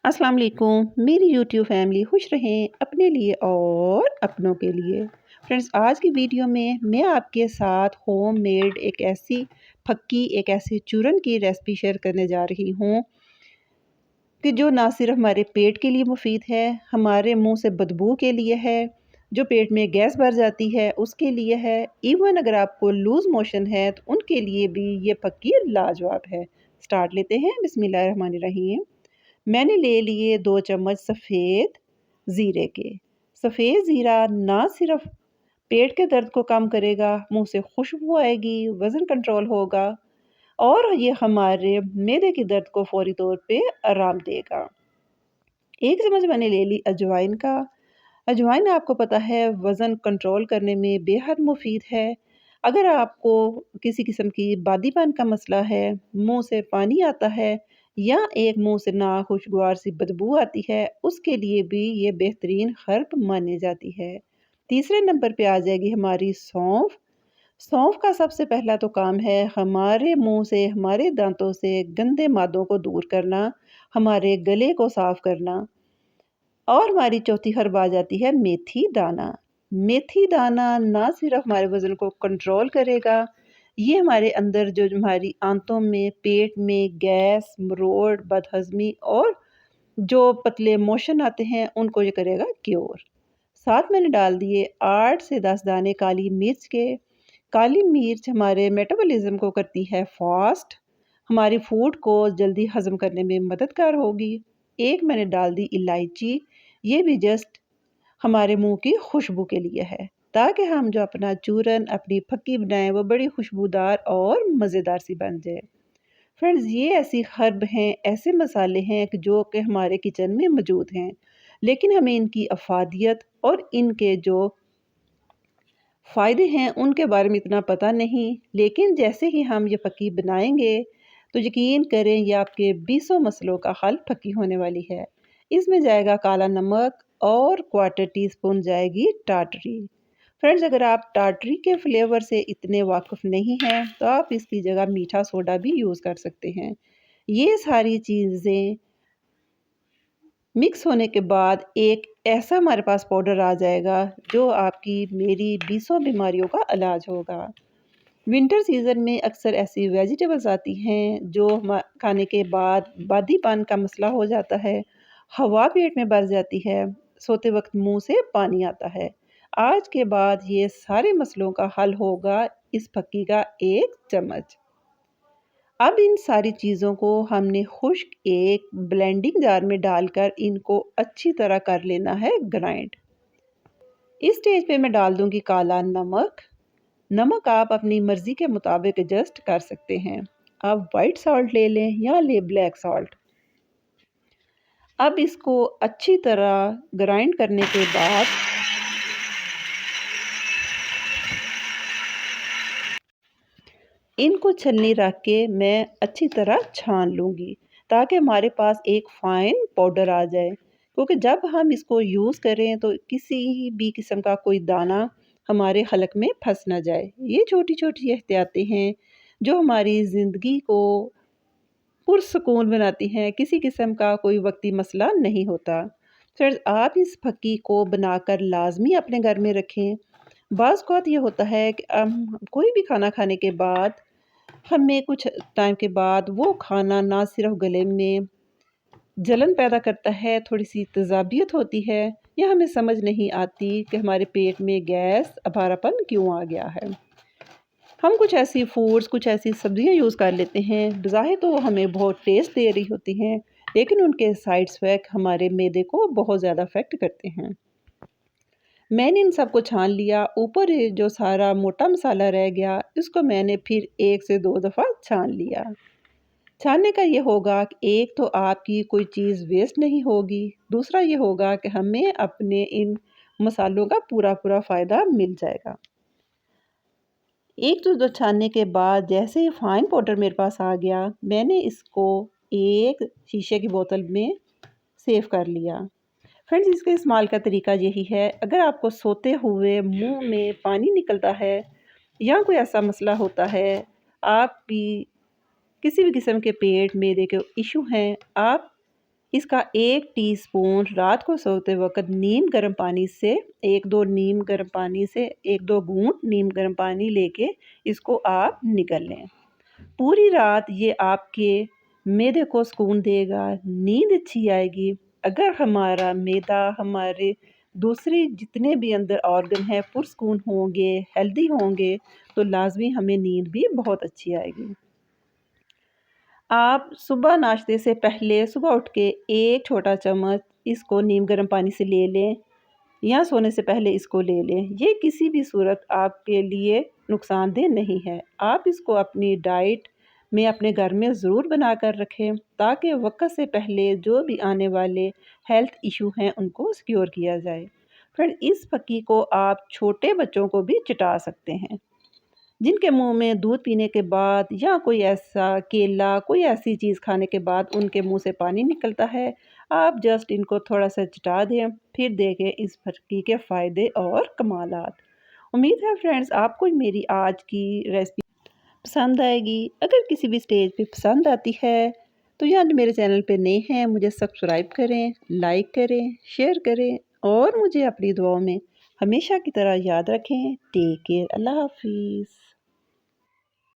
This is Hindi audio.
अस्सलाम वालेकुम मेरी यूट्यूब फैमिली खुश रहें अपने लिए और अपनों के लिए। फ्रेंड्स, आज की वीडियो में मैं आपके साथ होममेड एक ऐसी चूरन की रेसिपी शेयर करने जा रही हूँ कि जो ना सिर्फ हमारे पेट के लिए मुफीद है, हमारे मुंह से बदबू के लिए है, जो पेट में गैस भर जाती है उसके लिए है, इवन अगर आपको लूज मोशन है तो उनके लिए भी ये फक्की लाजवाब है। स्टार्ट लेते हैं। बिस्मिल्लाहिर्रहमानिर्रहीम। मैंने ले लिए 2 चम्मच सफ़ेद ज़ीरे के। सफ़ेद ज़ीरा ना सिर्फ पेट के दर्द को कम करेगा, मुंह से खुशबू आएगी, वज़न कंट्रोल होगा और ये हमारे मैदे के दर्द को फौरी तौर पे आराम देगा। 1 चम्मच मैंने ले ली अजवाइन का। अजवाइन आपको पता है वज़न कंट्रोल करने में बेहद मुफीद है। अगर आपको किसी किस्म की बादीपन का मसला है, मुँह से पानी आता है या एक मुँह से नाखुशगवार सी बदबू आती है, उसके लिए भी ये बेहतरीन हर्ब मानी जाती है। तीसरे नंबर पे आ जाएगी हमारी सौंफ। सौंफ का सबसे पहला तो काम है हमारे मुँह से, हमारे दाँतों से गंदे मादों को दूर करना, हमारे गले को साफ़ करना। और हमारी चौथी हर्ब आ जाती है मेथी दाना। मेथी दाना ना सिर्फ हमारे वज़न को कंट्रोल करेगा, ये हमारे अंदर जो हमारी आंतों में, पेट में गैस, मरोड़, बदहज़मी और जो पतले मोशन आते हैं, उनको ये करेगा क्योर। साथ मैंने डाल दिए 8 से 10 दाने काली मिर्च के। काली मिर्च हमारे मेटाबॉलिज़्म को करती है फास्ट, हमारी फूड को जल्दी हज़म करने में मददगार होगी। एक मैंने डाल दी इलायची, ये भी जस्ट हमारे मुँह की खुशबू के लिए है, ताकि हम जो अपना चूरन, अपनी फक्की बनाएँ वो बड़ी खुशबूदार और मज़ेदार सी बन जाए। फ्रेंड्स, ये ऐसी हर्ब हैं, ऐसे मसाले हैं कि जो कि हमारे किचन में मौजूद हैं, लेकिन हमें इनकी अफ़ादियत और इनके जो फ़ायदे हैं उनके बारे में इतना पता नहीं। लेकिन जैसे ही हम ये फ़क्की बनाएँगे तो यकीन करें ये आपके बीसों मसलों का हल फ़क्की होने वाली है। इसमें जाएगा काला नमक और क्वार्टर टी स्पून जाएगी टाटरी। फ्रेंड्स, अगर आप टाटरी के फ्लेवर से इतने वाकिफ़ नहीं हैं तो आप इसकी जगह मीठा सोडा भी यूज़ कर सकते हैं। ये सारी चीज़ें मिक्स होने के बाद एक ऐसा हमारे पास पाउडर आ जाएगा जो आपकी मेरी बीसों बीमारियों का इलाज होगा। विंटर सीज़न में अक्सर ऐसी वेजिटेबल्स आती हैं जो खाने के बाद बादीपन का मसला हो जाता है, हवा पेट में भर जाती है, सोते वक्त मुंह से पानी आता है। आज के बाद ये सारे मसलों का हल होगा इस फक्की का 1 चम्मच। अब इन सारी चीज़ों को हमने खुश्क एक ब्लेंडिंग जार में डालकर इनको अच्छी तरह कर लेना है ग्राइंड। इस स्टेज पे मैं डाल दूंगी काला नमक। नमक आप अपनी मर्ज़ी के मुताबिक एडजस्ट कर सकते हैं। आप वाइट सॉल्ट ले लें या ले ब्लैक सॉल्ट। अब इसको अच्छी तरह ग्राइंड करने के बाद इनको छलनी रख के मैं अच्छी तरह छान लूँगी ताकि हमारे पास एक फ़ाइन पाउडर आ जाए, क्योंकि जब हम इसको यूज़ करें तो किसी भी किस्म का कोई दाना हमारे हलक में फंस ना जाए। ये छोटी-छोटी एहतियातें हैं जो हमारी ज़िंदगी को पुरसुकून बनाती हैं, किसी किस्म का कोई वक्ती मसला नहीं होता। फ्रेंड्स, आप इस फक्की को बनाकर लाज़मी अपने घर में रखें। बाज़ औक़ात ये होता है कि कोई भी खाना खाने के बाद हमें कुछ टाइम के बाद वो खाना ना सिर्फ गले में जलन पैदा करता है, थोड़ी-सी तेज़ाबियत होती है या हमें समझ नहीं आती कि हमारे पेट में गैस, अभारापन क्यों आ गया है। हम कुछ ऐसी फूड्स, कुछ ऐसी सब्ज़ियाँ यूज़ कर लेते हैं, बज़ाहिर तो वो हमें बहुत टेस्ट दे रही होती हैं, लेकिन उनके साइड इफ़ेक्ट हमारे मैदे को बहुत ज़्यादा अफ़ेक्ट करते हैं। मैंने इन सबको छान लिया, ऊपर ये जो सारा मोटा मसाला रह गया, इसको मैंने फिर 1 से 2 दफ़ा छान लिया। छानने का ये होगा कि एक तो आपकी कोई चीज़ वेस्ट नहीं होगी, दूसरा ये होगा कि हमें अपने इन मसालों का पूरा-पूरा फ़ायदा मिल जाएगा। एक तो दो छानने के बाद जैसे ही फ़ाइन पाउडर मेरे पास आ गया, मैंने इसको एक शीशे की बोतल में सेव कर लिया। फ्रेंड्स, इसके इस्तेमाल का तरीका यही है, अगर आपको सोते हुए मुँह में पानी निकलता है या कोई ऐसा मसला होता है, आप भी किसी भी किस्म के पेट, मैदे के इश्यू हैं, आप इसका 1 टीस्पून रात को सोते वक्त नीम गर्म पानी से 1-2 नीम गर्म पानी से 1-2 घूंट नीम गर्म पानी लेके इसको आप निगल लें। पूरी रात ये आपके मैदे को सुकून देगा, नींद अच्छी आएगी। अगर हमारा मैदा हमारे दूसरे जितने भी अंदर ऑर्गन हैं पुरसकून होंगे, हेल्दी होंगे, तो लाज़मी हमें नींद भी बहुत अच्छी आएगी। आप सुबह नाश्ते से पहले सुबह उठ के 1 छोटा चम्मच इसको नीम गर्म पानी से ले लें या सोने से पहले इसको ले लें। ये किसी भी सूरत आपके लिए नुकसानदेह नहीं है। आप इसको अपनी डाइट में अपने घर में ज़रूर बना कर रखें ताकि वक़्त से पहले जो भी आने वाले हेल्थ इशू हैं उनको सिक्योर किया जाए। फ्रेंड, इस फक्की को आप छोटे बच्चों को भी चटा सकते हैं। जिनके मुंह में दूध पीने के बाद या कोई ऐसा केला कोई ऐसी चीज़ खाने के बाद उनके मुंह से पानी निकलता है, आप जस्ट इनको थोड़ा सा चटा दें, फिर देखें इस फटकी के फ़ायदे और कमालात। उम्मीद है फ्रेंड्स आपको मेरी आज की रेसिपी पसंद आएगी। अगर किसी भी स्टेज पे पसंद आती है तो या मेरे चैनल पे नए हैं मुझे सब्सक्राइब करें, लाइक करें, शेयर करें और मुझे अपनी दुआओं में हमेशा की तरह याद रखें। टेक केयर, अल्लाह हाफिज़।